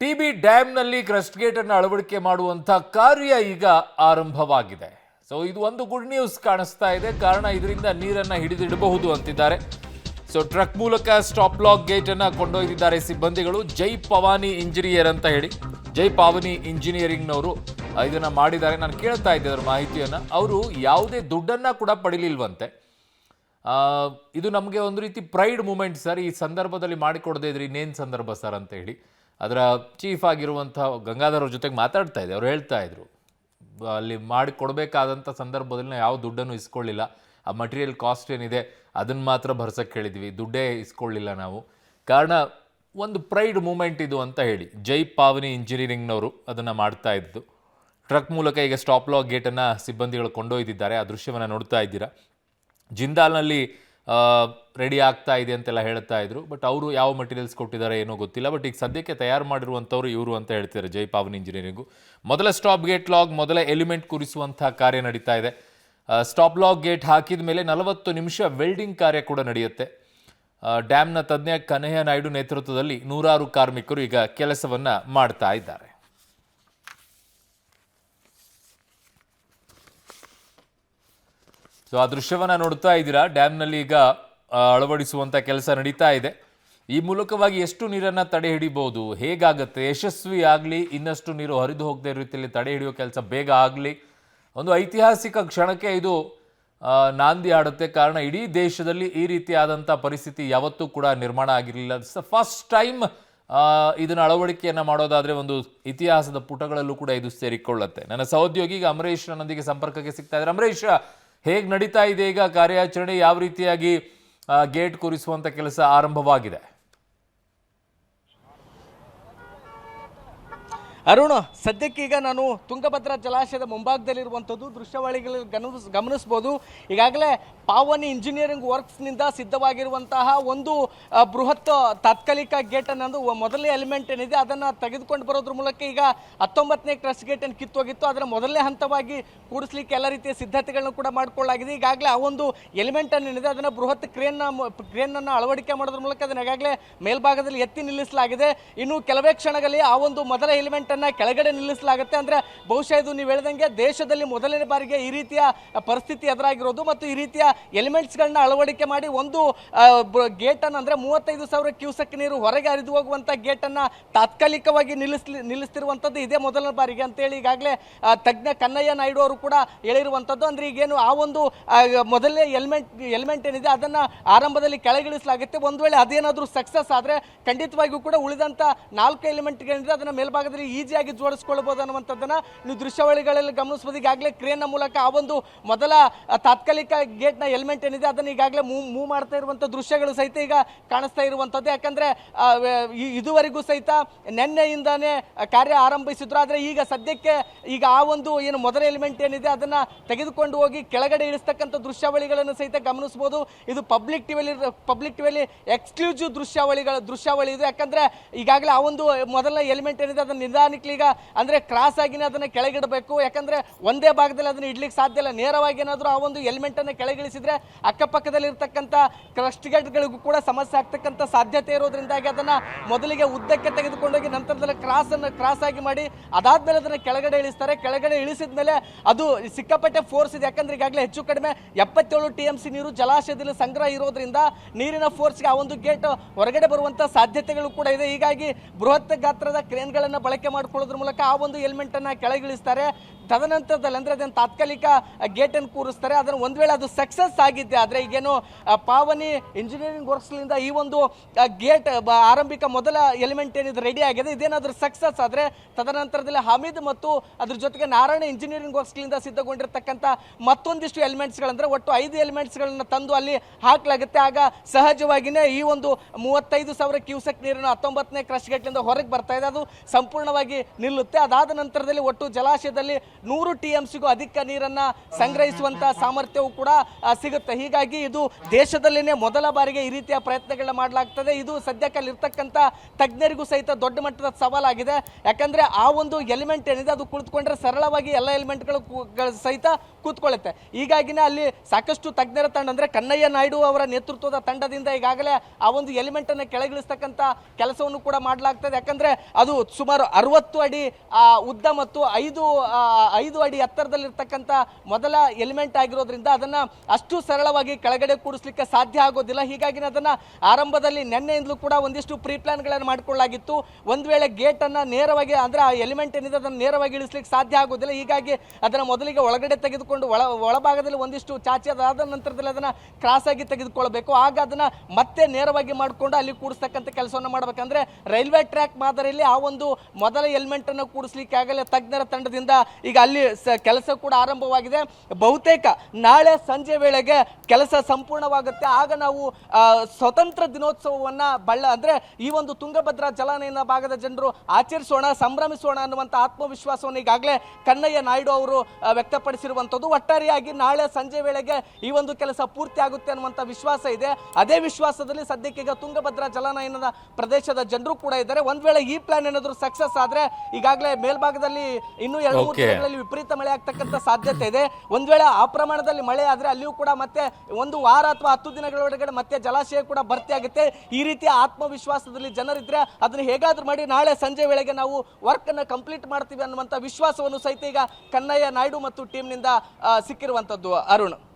TB ಡ್ಯಾಂನಲ್ಲಿ crust gate ಅನ್ನು ಅಳವಡಿಕೆ ಮಾಡುವಂತ ಕಾರ್ಯ ಈಗ ಆರಂಭವಾಗಿದೆ. ಸೊ ಇದು ಒಂದು ಗುಡ್ ನ್ಯೂಸ್ ಕಾಣಿಸ್ತಾ ಇದೆ. ಕಾರಣ ಇದರಿಂದ ನೀರನ್ನ ಹಿಡಿದಿಡಬಹುದು ಅಂತಿದ್ದಾರೆ. ಸೊ ಟ್ರಕ್ ಮೂಲಕ ಸ್ಟಾಪ್ ಲಾಕ್ ಗೇಟ್ ಅನ್ನ ಕೊಂಡೊಯ್ದಿದ್ದಾರೆ ಸಿಬ್ಬಂದಿಗಳು. ಜೈ ಪವಾನಿ ಇಂಜಿನಿಯರ್ ಅಂತ ಹೇಳಿ, ಜೈ ಪಾವನಿ ಇಂಜಿನಿಯರಿಂಗ್ನವರು ಇದನ್ನ ಮಾಡಿದ್ದಾರೆ. ನಾನು ಕೇಳ್ತಾ ಇದ್ದೆ ಅದರ ಮಾಹಿತಿಯನ್ನ. ಅವರು ಯಾವುದೇ ದುಡ್ಡನ್ನ ಕೂಡ ಪಡಿಲಿಲ್ವಂತೆ. ಇದು ನಮಗೆ ಒಂದು ರೀತಿ ಪ್ರೈಡ್ ಮೂಮೆಂಟ್ ಸರ್. ಈ ಸಂದರ್ಭದಲ್ಲಿ ಮಾಡಿಕೊಡದೇ ಇದ್ರೆ ಇನ್ನೇನು ಸಂದರ್ಭ ಸರ್ ಅಂತ ಹೇಳಿ ಅದರ ಚೀಫ್ ಆಗಿರುವಂಥ ಗಂಗಾಧರ್ ಅವ್ರ ಜೊತೆಗೆ ಮಾತಾಡ್ತಾ ಇದ್ದೆ. ಅವ್ರು ಹೇಳ್ತಾ ಇದ್ರು, ಅಲ್ಲಿ ಮಾಡಿಕೊಡ್ಬೇಕಾದಂಥ ಸಂದರ್ಭದಲ್ಲಿ ನಾವು ಯಾವ ದುಡ್ಡನ್ನು ಇಸ್ಕೊಳ್ಳಿಲ್ಲ. ಆ ಮಟೀರಿಯಲ್ ಕಾಸ್ಟ್ ಏನಿದೆ ಅದನ್ನು ಮಾತ್ರ ಭರ್ಸಕ್ಕೆ ಹೇಳಿದ್ವಿ, ದುಡ್ಡೇ ಇಸ್ಕೊಳ್ಳಿಲ್ಲ ನಾವು. ಕಾರಣ ಒಂದು ಪ್ರೈಡ್ ಮೂಮೆಂಟ್ ಇದು ಅಂತ ಹೇಳಿ ಜೈ ಪಾವನಿ ಇಂಜಿನಿಯರಿಂಗ್ನವರು ಅದನ್ನು ಮಾಡ್ತಾ ಇದ್ದು. ಟ್ರಕ್ ಮೂಲಕ ಈಗ ಸ್ಟಾಪ್ ಲಾಕ್ ಗೇಟನ್ನು ಸಿಬ್ಬಂದಿಗಳು ಕೊಂಡೊಯ್ದಿದ್ದಾರೆ. ಆ ದೃಶ್ಯವನ್ನು ನೋಡ್ತಾ ಇದ್ದೀರಾ. ಜಿಂದಾಲ್ನಲ್ಲಿ ರೆಡಿ ಆಗ್ತಾ ಇದೆ ಅಂತೆಲ್ಲ ಹೇಳ್ತಾ ಇದ್ರು. ಬಟ್ ಅವರು ಯಾವ ಮಟೀರಿಯಲ್ಸ್ ಕೊಟ್ಟಿದ್ದಾರೆ ಏನೋ ಗೊತ್ತಿಲ್ಲ. ಬಟ್ ಈಗ ಸದ್ಯಕ್ಕೆ ತಯಾರು ಮಾಡಿರುವಂಥವ್ರು ಇವರು ಅಂತ ಹೇಳ್ತಿದ್ದಾರೆ ಜೈ ಪಾವನಿ ಇಂಜಿನಿಯರಿಂಗು. ಮೊದಲ ಸ್ಟಾಪ್ ಗೇಟ್ ಲಾಕ್, ಮೊದಲ ಎಲಿಮೆಂಟ್ ಕೂರಿಸುವಂಥ ಕಾರ್ಯ ನಡೀತಾ ಇದೆ. ಸ್ಟಾಪ್ ಲಾಕ್ ಗೇಟ್ ಹಾಕಿದ ಮೇಲೆ 40 ನಿಮಿಷ ವೆಲ್ಡಿಂಗ್ ಕಾರ್ಯ ಕೂಡ ನಡೆಯುತ್ತೆ. ಡ್ಯಾಮ್ನ ತಜ್ಞ ಕನ್ಹಯ್ಯ ನಾಯ್ಡು ನೇತೃತ್ವದಲ್ಲಿ 100 ಕಾರ್ಮಿಕರು ಈಗ ಕೆಲಸವನ್ನು ಮಾಡ್ತಾ ಇದ್ದಾರೆ. ಸೊ ಆ ದೃಶ್ಯವನ್ನು ನೋಡ್ತಾ ಇದ್ದೀರಾ. ಡ್ಯಾಮ್ನಲ್ಲಿ ಈಗ ಅಳವಡಿಸುವಂಥ ಕೆಲಸ ನಡೀತಾ ಇದೆ. ಈ ಮೂಲಕವಾಗಿ ಎಷ್ಟು ನೀರನ್ನು ತಡೆ ಹಿಡಿಬಹುದು, ಹೇಗಾಗುತ್ತೆ, ಯಶಸ್ವಿ ಆಗಲಿ, ಇನ್ನಷ್ಟು ನೀರು ಹರಿದು ಹೋಗದೇ ರೀತಿಯಲ್ಲಿ ತಡೆ ಹಿಡಿಯೋ ಕೆಲಸ ಬೇಗ ಆಗಲಿ. ಒಂದು ಐತಿಹಾಸಿಕ ಕ್ಷಣಕ್ಕೆ ಇದು ನಾಂದಿ ಆಡುತ್ತೆ. ಕಾರಣ ಇಡೀ ದೇಶದಲ್ಲಿ ಈ ರೀತಿಯಾದಂಥ ಪರಿಸ್ಥಿತಿ ಯಾವತ್ತೂ ಕೂಡ ನಿರ್ಮಾಣ ಆಗಿರಲಿಲ್ಲ. ಫಸ್ಟ್ ಟೈಮ್ ಇದನ್ನು ಅಳವಡಿಕೆಯನ್ನು ಮಾಡೋದಾದರೆ ಒಂದು ಇತಿಹಾಸದ ಪುಟಗಳಲ್ಲೂ ಕೂಡ ಇದು ಸೇರಿಕೊಳ್ಳುತ್ತೆ. ನನ್ನ ಸಹೋದ್ಯೋಗಿ ಈಗ ಅಮರೇಶ್ ನನ್ನೊಂದಿಗೆ ಸಂಪರ್ಕಕ್ಕೆ ಸಿಗ್ತಾ ಇದ್ದಾರೆ. ಅಮರೇಶ್, ಹೇಗೆ ನಡೀತಾ ಇದೆ ಈಗ ಕಾರ್ಯಾಚರಣೆ? ಯಾವ ರೀತಿಯಾಗಿ ಗೇಟ್ ಕೂರಿಸುವಂತ ಕೆಲಸ ಆರಂಭವಾಗಿದೆ? ಅರುಣ್, ಸದ್ಯಕ್ಕೀಗ ನಾನು ತುಂಗಭದ್ರಾ ಜಲಾಶಯದ ಮುಂಭಾಗದಲ್ಲಿರುವಂಥದ್ದು ದೃಶ್ಯಾವಳಿಗಳಲ್ಲಿ ಗಮನಿಸ್ಬೋದು. ಈಗಾಗಲೇ ಪಾವನಿ ಇಂಜಿನಿಯರಿಂಗ್ ವರ್ಕ್ಸ್ನಿಂದ ಸಿದ್ಧವಾಗಿರುವಂತಹ ಒಂದು ಬೃಹತ್ ತಾತ್ಕಾಲಿಕ ಗೇಟ್ ಅನ್ನೋದು ಮೊದಲನೇ ಎಲಿಮೆಂಟ್ ಏನಿದೆ ಅದನ್ನು ತೆಗೆದುಕೊಂಡು ಬರೋದ್ರ ಮೂಲಕ ಈಗ 19ನೇ ಕ್ರಸ್ಟ್ ಗೇಟನ್ನು ಕಿತ್ತೋಗಿತ್ತು. ಅದರ ಮೊದಲನೇ ಹಂತವಾಗಿ ಕೂಡಿಸ್ಲಿಕ್ಕೆ ಎಲ್ಲ ರೀತಿಯ ಸಿದ್ಧತೆಗಳನ್ನು ಕೂಡ ಮಾಡಿಕೊಳ್ಳಲಾಗಿದೆ. ಈಗಾಗಲೇ ಆ ಒಂದು ಎಲಿಮೆಂಟ್ ಏನಿದೆ ಅದನ್ನು ಬೃಹತ್ ಕ್ರೇನನ್ನು ಅಳವಡಿಕೆ ಮಾಡೋದ್ರ ಮೂಲಕ ಅದನ್ನು ಈಗಾಗಲೇ ಮೇಲ್ಭಾಗದಲ್ಲಿ ಎತ್ತಿ ನಿಲ್ಲಿಸಲಾಗಿದೆ. ಇನ್ನು ಕೆಲವೇ ಕ್ಷಣಗಳಲ್ಲಿ ಆ ಒಂದು ಮೊದಲ ಎಲಿಮೆಂಟ್ ಕೆಳಗಡೆ ನಿಲ್ಲಿಸಲಾಗುತ್ತೆ. ಅಂದ್ರೆ ಬಹುಶಃ ಇದು ನೀವು ಹೇಳಿದಂಗೆ ದೇಶದಲ್ಲಿ ಮೊದಲನೇ ಬಾರಿಗೆ ಈ ರೀತಿಯ ಪರಿಸ್ಥಿತಿ ಎದುರಾಗಿರೋದು. ಮತ್ತು ಈ ರೀತಿಯ ಎಲಿಮೆಂಟ್ಸ್ ಗಳನ್ನ ಅಳವಡಿಕೆ ಮಾಡಿ ಒಂದು ಗೇಟ್ ಅನ್ನು ಅಂದ್ರೆ 35,000 ಕ್ಯೂಸೆಕ್ ನೀರು ಹೊರಗೆ ಹರಿದು ಹೋಗುವಂತ ಗೇಟ್ ಅನ್ನ ತಾತ್ಕಾಲಿಕವಾಗಿ ನಿಲ್ಲಿಸ್ತಿರುವಂತದ್ದು ಇದೇ ಮೊದಲನೇ ಬಾರಿಗೆ ಅಂತೇಳಿ ಈಗಾಗಲೇ ತಜ್ಞ ಕನ್ನಯ್ಯ ನಾಯ್ಡು ಅವರು ಕೂಡ ಹೇಳಿರುವಂತದ್ದು. ಅಂದ್ರೆ ಈಗೇನು ಆ ಒಂದು ಮೊದಲನೇ ಎಲಿಮೆಂಟ್ ಏನಿದೆ ಅದನ್ನ ಆರಂಭದಲ್ಲಿ ಕೆಳಗಿಳಿಸಲಾಗುತ್ತೆ. ಒಂದು ವೇಳೆ ಅದೇನಾದ್ರೂ ಸಕ್ಸಸ್ ಆದ್ರೆ ಖಂಡಿತವಾಗಿಯೂ ಕೂಡ ಉಳಿದಂತ 4 ಎಲಿಮೆಂಟ್ಗಳಿದೆ ಅದನ್ನ ಮೇಲ್ಭಾಗದಲ್ಲಿ ಈಸಿಯಾಗಿ ಜೋಡಿಸಿಕೊಳ್ಳಬಹುದು ಅನ್ನುವಂಥದ್ದನ್ನ ನೀವು ದೃಶ್ಯಾವಳಿಗಳಲ್ಲಿ ಗಮನಿಸಬಹುದು. ಈಗಾಗಲೇ ಕ್ರೇನ್ ಮೂಲಕ ಆ ಒಂದು ಮೊದಲ ತಾತ್ಕಾಲಿಕ ಗೇಟ್ ನ ಎಲಿಮೆಂಟ್ ಏನಿದೆ ಅದನ್ನ ಈಗಾಗಲೇ ಮೂವ್ ಮಾಡ್ತಾ ಇರುವಂತಹ ದೃಶ್ಯಗಳು ಸಹಿತ ಈಗ ಕಾಣಿಸ್ತಾ ಇರುವಂತದ್ದು. ಯಾಕಂದ್ರೆ ಇದುವರೆಗೂ ಸಹಿತ ನಿನ್ನೆಯಿಂದಾನೇ ಕಾರ್ಯ ಆರಂಭಿಸಿದ್ರು. ಆದ್ರೆ ಈಗ ಸದ್ಯಕ್ಕೆ ಈಗ ಆ ಒಂದು ಏನು ಮೊದಲ ಎಲಿಮೆಂಟ್ ಏನಿದೆ ಅದನ್ನ ತೆಗೆದುಕೊಂಡು ಹೋಗಿ ಕೆಳಗಡೆ ಇಳಿಸ್ತಕ್ಕಂಥ ದೃಶ್ಯಾವಳಿಗಳನ್ನು ಸಹಿತ ಗಮನಿಸಬಹುದು. ಇದು ಪಬ್ಲಿಕ್ ಟಿವಿಯಲ್ಲಿ ಎಕ್ಸ್ಕ್ಲೂಸಿವ್ ದೃಶ್ಯಾವಳಿ ಇದು. ಯಾಕಂದ್ರೆ ಈಗಾಗಲೇ ಆ ಒಂದು ಮೊದಲ ಎಲಿಮೆಂಟ್ ಏನಿದೆ ಅದನ್ನ ನಿಧಾನಕ್ಕೆ ಈಗ ಅಂದ್ರೆ ಕ್ರಾಸ್ ಆಗಿನೇ ಅದನ್ನ ಕೆಳಗಿಡಬೇಕು. ಯಾಕಂದ್ರೆ ಒಂದೇ ಭಾಗದಲ್ಲಿ ಅದನ್ನ ಇಡ್ಲಿಕ್ಕೆ ಸಾಧ್ಯ ಇಲ್ಲ. ನೇರವಾಗಿ ಏನಾದರೂ ಆ ಒಂದು ಎಲಿಮೆಂಟ್ ಅನ್ನ ಕೆಳಗಿಳಿಸಿದ್ರೆ ಅಕ್ಕಪಕ್ಕದಲ್ಲಿ ಇರ್ತಕ್ಕಂಥ ಕ್ರಸ್ಟ್ ಗೇಟ್ಗಳಿಗೂ ಕೂಡ ಸಮಸ್ಯೆ ಆಗ್ತಕ್ಕಂಥ ಸಾಧ್ಯತೆ ಇರೋದ್ರಿಂದಾಗಿ ಅದನ್ನ ಮೊದಲಿಗೆ ಉದ್ದಕ್ಕೆ ತೆಗೆದುಕೊಂಡೋಗಿ ನಂತರದಲ್ಲಿ ಕ್ರಾಸ್ ಆಗಿ ಮಾಡಿ ಅದಾದ್ಮೇಲೆ ಅದನ್ನ ಕೆಳಗಡೆ ಇಳಿಸ್ತಾರೆ. ಕೆಳಗಡೆ ಇಳಿಸಿದ ಮೇಲೆ ಅದು ಸಿಕ್ಕಾಪಟ್ಟೆ ಫೋರ್ಸ್ ಇದೆ. ಯಾಕಂದ್ರೆ ಈಗಾಗಲೇ ಹೆಚ್ಚು ಕಡಿಮೆ 77 TMC ನೀರು ಜಲಾಶಯದಲ್ಲಿ ಸಂಗ್ರಹ ಇರೋದ್ರಿಂದ ನೀರಿನ ಫೋರ್ಸ್ಗೆ ಆ ಒಂದು ಗೇಟ್ ಹೊರಗಡೆ ಬರುವಂತ ಸಾಧ್ಯತೆಗಳು ಕೂಡ ಇದೆ. ಹೀಗಾಗಿ ಬೃಹತ್ ಗಾತ್ರದ ಕ್ರೇನ್ಗಳನ್ನು ಬಳಕೆ ಮಾಡಿಕೊಳ್ಳೋದ್ರ ಮೂಲಕ ಆ ಒಂದು ಎಲಿಮೆಂಟ್ ಅನ್ನ ಕೆಳಗಿಳಿಸ್ತಾರೆ. ತದನಂತರದಲ್ಲಿ ಅಂದ್ರೆ ಅದನ್ನು ತಾತ್ಕಾಲಿಕ ಗೇಟ್ ಅನ್ನು ಕೂರಿಸ್ತಾರೆ. ಅದನ್ನು ಒಂದ್ ವೇಳೆ ಅದು ಸಕ್ಸಸ್ ಆಗಿದ್ದೆ ಆದ್ರೆ ಈಗೇನು ಪಾವನಿ ಇಂಜಿನಿಯರಿಂಗ್ ವರ್ಕ್ಸ್ ಲಿಂದ ಈ ಒಂದು ಗೇಟ್ ಆರಂಭಿಕ ಮೊದಲ ಎಲಿಮೆಂಟ್ ಏನಿದೆ ರೆಡಿ ಆಗಿದೆ, ಇದೇನಾದ್ರೂ ಸಕ್ಸಸ್ ಆದ್ರೆ ತದನಂತರದಲ್ಲಿ ಹಮೀದ್ ಮತ್ತು ಅದ್ರ ಜೊತೆಗೆ ನಾರಾಯಣ ಇಂಜಿನಿಯರಿಂಗ್ ವರ್ಕ್ಸ್ ಲಿಂದ ಸಿದ್ಧಗೊಂಡಿರ್ತಕ್ಕಂಥ ಮತ್ತೊಂದಿಷ್ಟು ಎಲಿಮೆಂಟ್ಸ್ ಗಳಂದ್ರೆ ಒಟ್ಟು 5 ಎಲಿಮೆಂಟ್ಸ್ ಗಳನ್ನ ತಂದು ಅಲ್ಲಿ ಹಾಕಲಾಗುತ್ತೆ. ಆಗ ಸಹಜವಾಗಿನೇ ಈ ಒಂದು 35,000 ಕ್ಯೂಸೆಕ್ ನೀರನ್ನು 19ನೇ ಕ್ರಸ್ಟ್ ಗೇಟ್ ಲಿಂದ ಹೊರಗೆ ಬರ್ತಾ ಇದೆ, ಅದು ಸಂಪೂರ್ಣವಾಗಿ ನಿಲ್ಲುತ್ತೆ. ಅದಾದ ನಂತರದಲ್ಲಿ ಒಟ್ಟು ಜಲಾಶಯದಲ್ಲಿ 100 TMCಗೂ ಅಧಿಕ ನೀರನ್ನ ಸಂಗ್ರಹಿಸುವಂತ ಸಾಮರ್ಥ್ಯವೂ ಕೂಡ ಸಿಗುತ್ತೆ. ಹೀಗಾಗಿ ಇದು ದೇಶದಲ್ಲಿನೇ ಮೊದಲ ಬಾರಿಗೆ ಈ ರೀತಿಯ ಪ್ರಯತ್ನಗಳನ್ನ ಮಾಡಲಾಗ್ತದೆ. ಇದು ಸದ್ಯಕ್ಕೆ ಅಲ್ಲಿರ್ತಕ್ಕಂಥ ತಜ್ಞರಿಗೂ ಸಹಿತ ದೊಡ್ಡ ಮಟ್ಟದ ಸವಾಲಾಗಿದೆ. ಯಾಕಂದ್ರೆ ಆ ಒಂದು ಎಲಿಮೆಂಟ್ ಏನಿದೆ ಅದು ಕುಳಿತುಕೊಂಡ್ರೆ ಸರಳವಾಗಿ ಎಲ್ಲ ಎಲಿಮೆಂಟ್ಗಳು ಸಹಿತ ಕೂತ್ಕೊಳ್ಳುತ್ತೆ. ಹೀಗಾಗಿನೇ ಅಲ್ಲಿ ಸಾಕಷ್ಟು ತಜ್ಞರ ತಂಡ ಅಂದ್ರೆ ಕನ್ನಯ್ಯ ನಾಯ್ಡು ಅವರ ನೇತೃತ್ವದ ತಂಡದಿಂದ ಈಗಾಗಲೇ ಆ ಒಂದು ಎಲಿಮೆಂಟ್ ಅನ್ನು ಕೆಳಗಿಳಿಸ್ತಕ್ಕಂಥ ಕೆಲಸವನ್ನು ಕೂಡ ಮಾಡಲಾಗ್ತದೆ. ಯಾಕಂದ್ರೆ ಅದು ಸುಮಾರು 60 ಅಡಿ ಉದ್ದ ಮತ್ತು 5 ಅಡಿ ಎತ್ತರದಲ್ಲಿರ್ತಕ್ಕಂಥ ಮೊದಲ ಎಲಿಮೆಂಟ್ ಆಗಿರೋದ್ರಿಂದ ಅದನ್ನ ಅಷ್ಟು ಸರಳವಾಗಿ ಕೆಳಗಡೆ ಕೂಡಿಸ್ಲಿಕ್ಕೆ ಸಾಧ್ಯ ಆಗೋದಿಲ್ಲ. ಹೀಗಾಗಿ ಅದನ್ನ ಆರಂಭದಲ್ಲಿ ನಿನ್ನೆಯಿಂದಲೂ ಕೂಡ ಒಂದಿಷ್ಟು ಪ್ರೀ ಪ್ಲಾನ್ಗಳನ್ನು ಮಾಡಿಕೊಳ್ಳಲಾಗಿತ್ತು. ಒಂದ್ ವೇಳೆ ಗೇಟ್ ಅನ್ನ ನೇರವಾಗಿ ಅಂದ್ರೆ ಆ ಎಲಿಮೆಂಟ್ ಏನಿದೆ ಅದನ್ನು ನೇರವಾಗಿ ಇಳಿಸ್ಲಿಕ್ಕೆ ಸಾಧ್ಯ ಆಗೋದಿಲ್ಲ. ಹೀಗಾಗಿ ಅದನ್ನ ಮೊದಲಿಗೆ ಒಳಗಡೆ ತೆಗೆದುಕೊಂಡು ಒಳಭಾಗದಲ್ಲಿ ಒಂದಿಷ್ಟು ಚಾಚಿ ಅದಾದ ನಂತರದಲ್ಲಿ ಅದನ್ನ ಕ್ರಾಸ್ ಆಗಿ ತೆಗೆದುಕೊಳ್ಬೇಕು. ಆಗ ಅದನ್ನ ಮತ್ತೆ ನೇರವಾಗಿ ಮಾಡಿಕೊಂಡು ಅಲ್ಲಿ ಕೂಡಿಸ್ತಕ್ಕಂಥ ಕೆಲಸವನ್ನು ಮಾಡಬೇಕಂದ್ರೆ ರೈಲ್ವೆ ಟ್ರ್ಯಾಕ್ ಮಾದರಿಯಲ್ಲಿ ಆ ಒಂದು ಮೊದಲ ಎಲಿಮೆಂಟ್ ಅನ್ನು ಕೂಡಿಸ್ಲಿಕ್ಕೆ ಆಗಲೇ ತಜ್ಞರ ತಂಡದಿಂದ ಈಗ ಅಲ್ಲಿ ಕೆಲಸ ಕೂಡ ಆರಂಭವಾಗಿದೆ. ಬಹುತೇಕ ನಾಳೆ ಸಂಜೆ ವೇಳೆಗೆ ಕೆಲಸ ಸಂಪೂರ್ಣವಾಗುತ್ತೆ. ಆಗ ನಾವು ಸ್ವತಂತ್ರ ದಿನೋತ್ಸವವನ್ನ ಅಂದ್ರೆ ಈ ಒಂದು ತುಂಗಭದ್ರಾ ಜಲಾನಯನ ಭಾಗದ ಜನರು ಆಚರಿಸೋಣ, ಸಂಭ್ರಮಿಸೋಣ ಅನ್ನುವಂತ ಆತ್ಮವಿಶ್ವಾಸವನ್ನು ಈಗಾಗಲೇ ಕನ್ನಯ್ಯ ನಾಯ್ಡು ಅವರು ವ್ಯಕ್ತಪಡಿಸಿರುವಂತದ್ದು. ಒಟ್ಟಾರೆಯಾಗಿ ನಾಳೆ ಸಂಜೆ ವೇಳೆಗೆ ಈ ಒಂದು ಕೆಲಸ ಪೂರ್ತಿ ಆಗುತ್ತೆ ಅನ್ನುವಂತ ವಿಶ್ವಾಸ ಇದೆ. ಅದೇ ವಿಶ್ವಾಸದಲ್ಲಿ ಸದ್ಯಕ್ಕೆ ಈಗ ತುಂಗಭದ್ರಾ ಜಲಾನಯನದ ಪ್ರದೇಶದ ಜನರು ಕೂಡ ಇದ್ದಾರೆ. ಒಂದ್ ವೇಳೆ ಈ ಪ್ಲಾನ್ ಏನಾದ್ರು ಸಕ್ಸಸ್ ಆದ್ರೆ ಈಗಾಗಲೇ ಮೇಲ್ಭಾಗದಲ್ಲಿ ಇನ್ನೂ 2-3 ದಿನಗಳಲ್ಲಿ ವಿಪರೀತ ಮಳೆ ಆಗ್ತಕ್ಕಂಥ ಸಾಧ್ಯತೆ ಇದೆ. ಒಂದ್ ವೇಳೆ ಆ ಪ್ರಮಾಣದಲ್ಲಿ ಮಳೆ ಆದ್ರೆ ಅಲ್ಲಿಯೂ ಕೂಡ ಮತ್ತೆ 1 ವಾರ ಅಥವಾ 10 ದಿನಗಳೊಳಗಡೆ ಮತ್ತೆ ಜಲಾಶಯ ಕೂಡ ಭರ್ತಿ ಆಗುತ್ತೆ. ಈ ರೀತಿಯ ಆತ್ಮವಿಶ್ವಾಸದಲ್ಲಿ ಜನರಿದ್ರೆ ಅದನ್ನ ಹೇಗಾದ್ರೂ ಮಾಡಿ ನಾಳೆ ಸಂಜೆ ವೇಳೆಗೆ ನಾವು ವರ್ಕ್ ಅನ್ನ ಕಂಪ್ಲೀಟ್ ಮಾಡ್ತೀವಿ ಅನ್ನುವಂತ ವಿಶ್ವಾಸವನ್ನು ಸಹಿತ ಈಗ ಕನ್ನಯ್ಯ ನಾಯ್ಡು ಮತ್ತು ಟೀಮ್ ನಿಂದ ಸಿಕ್ಕಿರುವಂತದ್ದು. ಅರುಣ್.